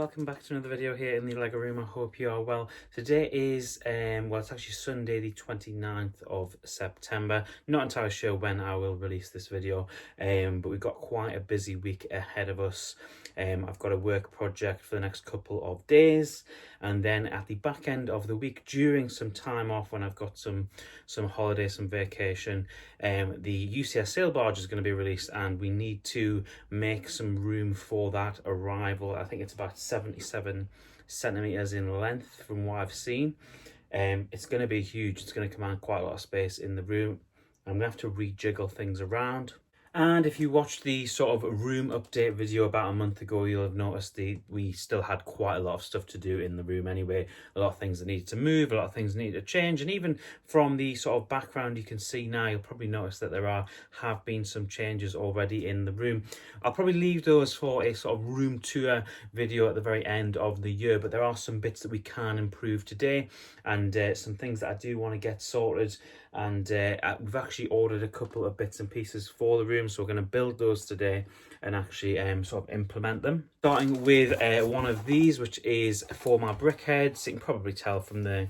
welcome back to another video here in the Lego room. I hope you are well. Today is well, it's actually Sunday the 29th of September. Not entirely sure when I will release this video, but we've got quite a busy week ahead of us. I've got a work project for the next couple of days, and then at the back end of the week, during some time off when I've got some holiday, some vacation, the UCS sail barge is going to be released, and we need to make some room for that arrival. I think it's about 77 centimeters in length from what I've seen. It's going to be huge. It's going to command quite a lot of space in the room. I'm going to have to rejiggle things around. And if you watched the sort of room update video about a month ago, you'll have noticed we still had quite a lot of stuff to do in the room anyway. A lot of things that needed to move, a lot of things that needed to change. And even from the sort of background you can see now, you'll probably notice that there have been some changes already in the room. I'll probably leave those for a sort of room tour video at the very end of the year, but there are some bits that we can improve today, and some things that I do want to get sorted. And we've actually ordered a couple of bits and pieces for the room, so we're going to build those today and actually sort of implement them. Starting with one of these, which is for my brick heads. You can probably tell from the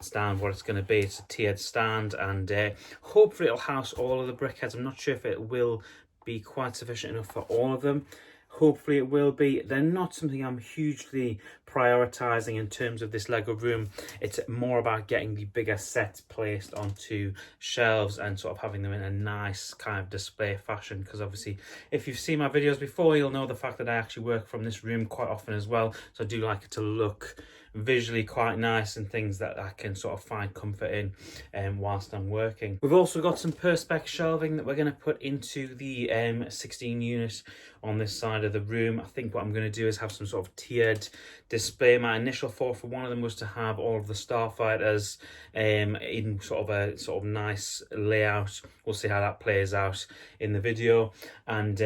stand what it's going to be. It's a tiered stand, and hopefully it'll house all of the brick heads. I'm not sure if it will be quite sufficient enough for all of them. Hopefully it will be. They're not something I'm hugely prioritizing in terms of this Lego room. It's more about getting the bigger sets placed onto shelves and sort of having them in a nice kind of display fashion, because obviously if you've seen my videos before, you'll know the fact that I actually work from this room quite often as well, so I do like it to look visually quite nice and things that I can sort of find comfort in whilst I'm working. We've also got some perspex shelving that we're going to put into the 16 unit on this side of the room. I think what I'm going to do is have some sort of tiered display. My initial thought for one of them was to have all of the starfighters in sort of nice layout. We'll see how that plays out in the video. And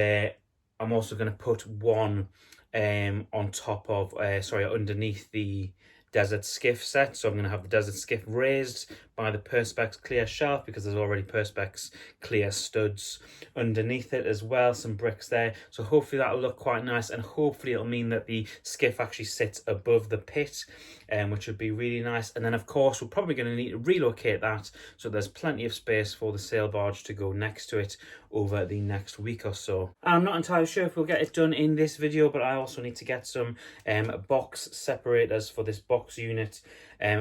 I'm also going to put one on top of underneath the desert skiff set. So I'm going to have the desert skiff raised by the perspex clear shelf, because there's already perspex clear studs underneath it as well, some bricks there. So hopefully that'll look quite nice, and hopefully it'll mean that the skiff actually sits above the pit, which would be really nice. And then of course we're probably going to need to relocate that so there's plenty of space for the sail barge to go next to it over the next week or so. I'm not entirely sure if we'll get it done in this video, but I also need to get some box separators for this box unit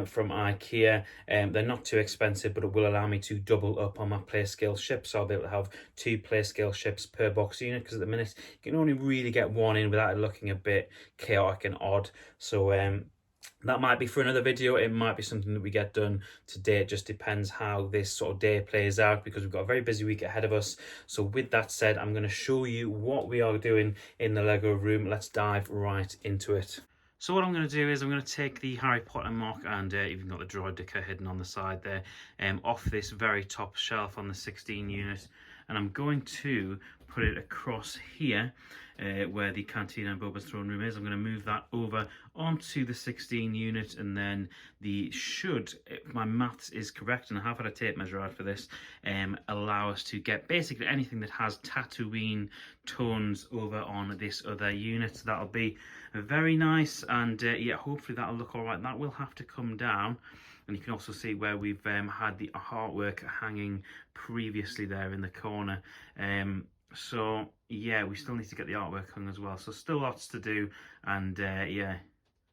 from IKEA. They're not too expensive, but it will allow me to double up on my play scale ships. So I'll be able to have 2 play scale ships per box unit, because at the minute you can only really get one in without it looking a bit chaotic and odd. So that might be for another video. It might be something that we get done today. It just depends how this sort of day plays out, because we've got a very busy week ahead of us. So with that said, I'm going to show you what we are doing in the Lego room. Let's dive right into it. So what I'm going to do is I'm going to take the Harry Potter MOC, and even got the droid dicker hidden on the side there, off this very top shelf on the 16 unit, and I'm going to put it across here where the canteen and Boba's throne room is. I'm going to move that over onto the 16 unit, and then if my maths is correct, and I have had a tape measure out for this, allow us to get basically anything that has Tatooine tones over on this other unit. So that'll be very nice, and yeah, hopefully that'll look all right. That will have to come down. And you can also see where we've had the artwork hanging previously there in the corner. So yeah, we still need to get the artwork hung as well. So still lots to do, and yeah,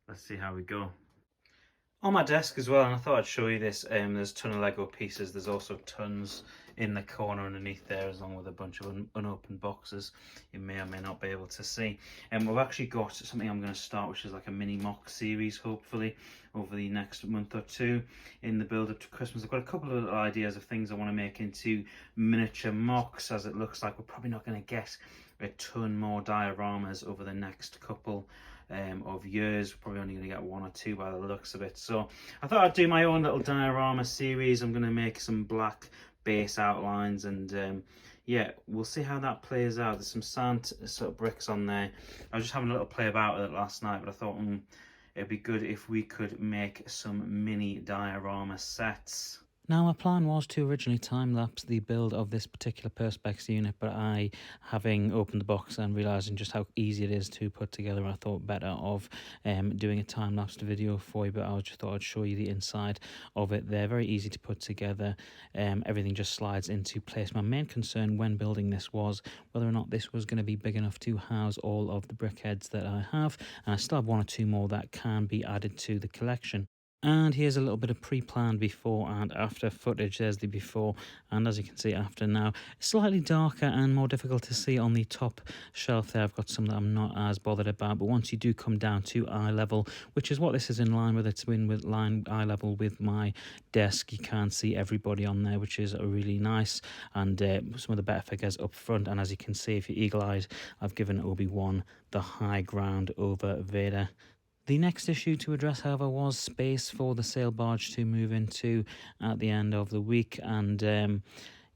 let's see how we go. On my desk as well, and I thought I'd show you this, there's a ton of Lego pieces. There's also tons in the corner underneath there, along with a bunch of unopened boxes you may or may not be able to see. And we've actually got something I'm going to start, which is like a mini MOC series, hopefully over the next month or two in the build up to Christmas. I've got a couple of ideas of things I want to make into miniature MOCs, as it looks like we're probably not going to get a ton more dioramas over the next couple of years. We're probably only going to get 1 or 2 by the looks of it. So I thought I'd do my own little diorama series. I'm going to make some black base outlines, and yeah, we'll see how that plays out. There's some sand sort of bricks on there. I was just having a little play about with it last night, but I thought it'd be good if we could make some mini diorama sets. Now, my plan was to originally time-lapse the build of this particular Perspex unit, but having opened the box and realising just how easy it is to put together, I thought better of doing a time-lapsed video for you, but I just thought I'd show you the inside of it. They're very easy to put together. Everything just slides into place. My main concern when building this was whether or not this was going to be big enough to house all of the brickheads that I have, and I still have one or two more that can be added to the collection. And here's a little bit of pre-planned before and after footage. There's the before, and as you can see after now, it's slightly darker and more difficult to see on the top shelf there. I've got some that I'm not as bothered about, but once you do come down to eye level, which is what this is in line with, it's in with eye level with my desk, you can see everybody on there, which is really nice, and some of the better figures up front. And as you can see, if you're eagle-eyed, I've given Obi-Wan the high ground over Vader. The next issue to address, however, was space for the sail barge to move into at the end of the week, and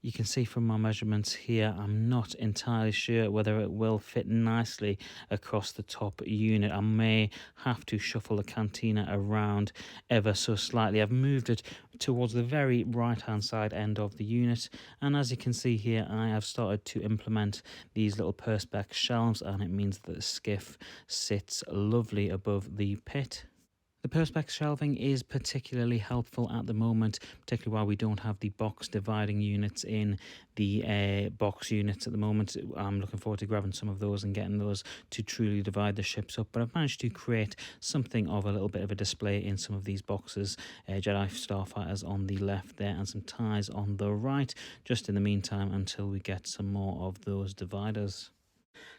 you can see from my measurements here, I'm not entirely sure whether it will fit nicely across the top unit. I may have to shuffle the cantina around ever so slightly. I've moved it towards the very right-hand side end of the unit, and as you can see here, I have started to implement these little Perspex shelves, and it means that the skiff sits lovely above the pit. The Perspex shelving is particularly helpful at the moment, particularly while we don't have the box dividing units in the box units at the moment. I'm looking forward to grabbing some of those and getting those to truly divide the ships up, but I've managed to create something of a little bit of a display in some of these boxes. Jedi Starfighters on the left there and some TIEs on the right, just in the meantime until we get some more of those dividers.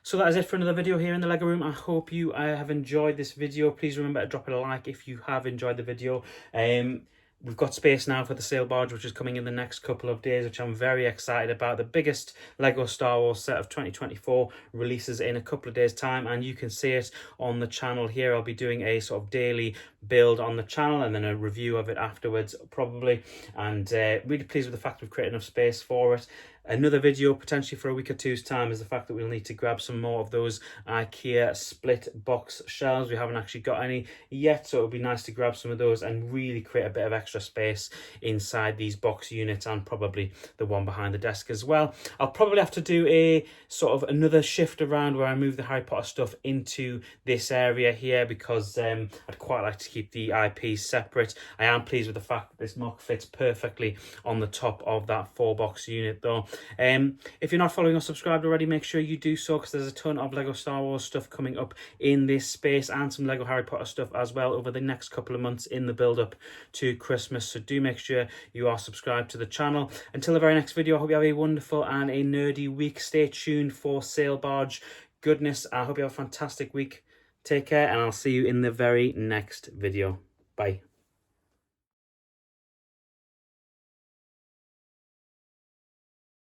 So that is it for another video here in the Lego room. I hope you have enjoyed this video. Please remember to drop it a like if you have enjoyed the video. We've got space now for the sail barge, which is coming in the next couple of days, which I'm very excited about. The biggest Lego Star Wars set of 2024 releases in a couple of days' time, and you can see it on the channel here. I'll be doing a sort of daily build on the channel and then a review of it afterwards, probably. And really pleased with the fact we've created enough space for it. Another video potentially for a week or two's time is the fact that we'll need to grab some more of those IKEA split box shelves. We haven't actually got any yet, so it would be nice to grab some of those and really create a bit of extra space inside these box units, and probably the one behind the desk as well. I'll probably have to do a sort of another shift around where I move the Harry Potter stuff into this area here, because I'd quite like to keep the IPs separate. I am pleased with the fact that this MOC fits perfectly on the top of that 4-box unit though. If you're not following or subscribed already, make sure you do so, because there's a ton of Lego Star Wars stuff coming up in this space, and some Lego Harry Potter stuff as well over the next couple of months in the build up to Christmas. So do make sure you are subscribed to the channel. Until the very next video, I hope you have a wonderful and a nerdy week. Stay tuned for sail barge goodness. I hope you have a fantastic week. Take care, and I'll see you in the very next video. Bye.